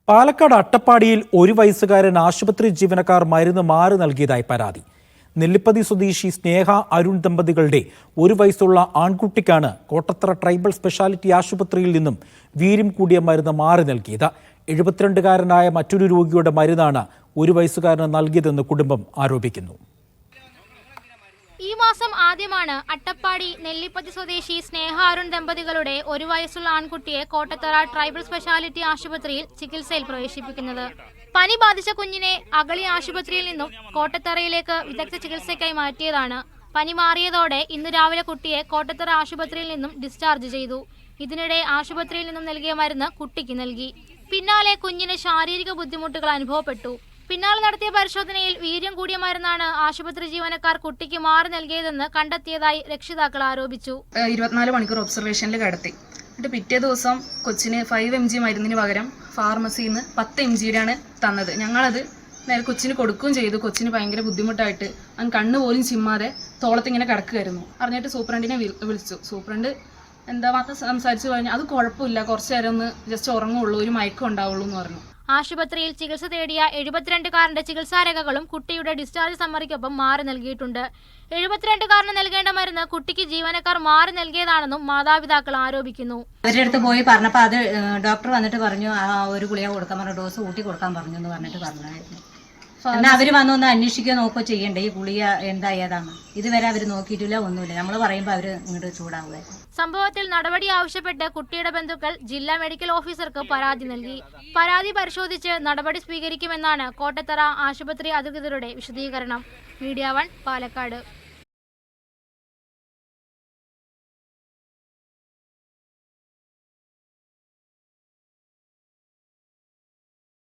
പാലക്കാട് അട്ടപ്പാടിയിൽ ഒരു വയസ്സുകാരൻ ആശുപത്രി ജീവനക്കാർ മരുന്ന് മാറി നൽകിയതായി പരാതി. നെല്ലിപ്പതി സ്വദേശി സ്നേഹ അരുൺ ദമ്പതികളുടെ ഒരു വയസ്സുള്ള ആൺകുട്ടിക്കാണ് കോട്ടത്തറ ട്രൈബൽ സ്പെഷ്യാലിറ്റി ആശുപത്രിയിൽ നിന്നും വീര്യം കൂടിയ മരുന്ന് മാറി നൽകിയത്. 72-കാരനായ മറ്റൊരു രോഗിയുടെ മരുന്നാണ് ഒരു വയസ്സുകാരന് നൽകിയതെന്ന് കുടുംബം ആരോപിക്കുന്നു. ഈ മാസം ആദ്യമാണ് അട്ടപ്പാടി നെല്ലിപ്പതി സ്വദേശി സ്നേഹ അരുൺ ദമ്പതികളുടെ ഒരു വയസ്സുള്ള ആൺകുട്ടിയെ കോട്ടത്തറ ട്രൈബൽ സ്പെഷ്യാലിറ്റി ആശുപത്രിയിൽ ചികിത്സയിൽ പ്രവേശിപ്പിക്കുന്നത്. പനി ബാധിച്ച കുഞ്ഞിനെ അഗളി ആശുപത്രിയിൽ നിന്നും കോട്ടത്തറയിലേക്ക് വിദഗ്ധ ചികിത്സയ്ക്കായി മാറ്റിയതാണ്. പനി മാറിയതോടെ ഇന്ന് രാവിലെ കുട്ടിയെ കോട്ടത്തറ ആശുപത്രിയിൽ നിന്നും ഡിസ്ചാർജ് ചെയ്തു. ഇതിനിടെ ആശുപത്രിയിൽ നിന്നും നൽകിയ മരുന്ന് കുട്ടിക്ക് നൽകി. പിന്നാലെ കുഞ്ഞിന് ശാരീരിക ബുദ്ധിമുട്ടുകൾ അനുഭവപ്പെട്ടു. പിന്നാലെ നടത്തിയ പരിശോധനയിൽ വീര്യം കൂടിയ മരുന്നാണ് ആശുപത്രി ജീവനക്കാർ കുട്ടിക്ക് മാറി നൽകിയതെന്ന് കണ്ടെത്തിയതായി രക്ഷിതാക്കൾ ആരോപിച്ചു. 24 മണിക്കൂർ ഒബ്സർവേഷനിൽ കിടത്തി. എന്നിട്ട് പിറ്റേ ദിവസം കൊച്ചിന് 5 mg മരുന്നിന് പകരം ഫാർമസിയിൽ നിന്ന് 10 mg തന്നത്. ഞങ്ങളത് നേരെ കൊച്ചിന് കൊടുക്കുകയും ചെയ്തു. കൊച്ചിന് ഭയങ്കര ബുദ്ധിമുട്ടായിട്ട് അവൻ കണ്ണ് പോലും ചിമ്മാതെ തോളത്തിങ്ങനെ കിടക്കുകയായിരുന്നു. അറിഞ്ഞിട്ട് സൂപ്രണ്ടിനെ വിളിച്ചു. സൂപ്രണ്ട് എന്താ മാത്രം സംസാരിച്ചു കഴിഞ്ഞാൽ അത് കുഴപ്പമില്ല, കുറച്ചു നേരം ഒന്ന് ജസ്റ്റ് ഉറങ്ങുള്ളൂ, ഒരു മയക്കം ഉണ്ടാവുള്ളൂ എന്ന് പറഞ്ഞു. ആശുപത്രിയിൽ ചികിത്സ തേടിയ 72-കാരന്റെ ചികിത്സാരേഖകളും കുട്ടിയുടെ ഡിസ്ചാർജ് സമ്മറിക്കൊപ്പം മാറി നൽകിയിട്ടുണ്ട്. 72-കാരന് നൽകേണ്ട മരുന്ന് കുട്ടിക്ക് ജീവനക്കാർ മാറി നൽകിയതാണെന്നും മാതാപിതാക്കൾ ആരോപിക്കുന്നു. അവരുടെ അടുത്ത് പോയി പറഞ്ഞപ്പോൾ അത് ഡോക്ടർ വന്നിട്ട് പറഞ്ഞു ഒരു ഗുളിക കൊടുക്കാൻ പറഞ്ഞു, ഡോസ് കൂട്ടി കൊടുക്കാൻ പറഞ്ഞു എന്ന് പറഞ്ഞിട്ട് പറഞ്ഞായിരുന്നു. എന്നാൽ അവർ വന്നൊന്ന് അന്വേഷിക്കുക നോക്കുകയോ ചെയ്യണ്ടേ ഈ ഗുളിക എന്താ ഏതാണ്. ഇതുവരെ അവർ നോക്കിയിട്ടില്ല, ഒന്നുമില്ല. നമ്മൾ പറയുമ്പോൾ അവർ ഇങ്ങോട്ട് ചൂടാവുക. സംഭവത്തിൽ നടപടി ആവശ്യപ്പെട്ട് കുട്ടിയുടെ ബന്ധുക്കൾ ജില്ലാ മെഡിക്കൽ ഓഫീസർക്ക് പരാതി നൽകി. പരാതി പരിശോധിച്ച് നടപടി സ്വീകരിക്കുമെന്നാണ് കോട്ടത്തറ ആശുപത്രി അധികൃതരുടെ വിശദീകരണം. മീഡിയ 1 പാലക്കാട്.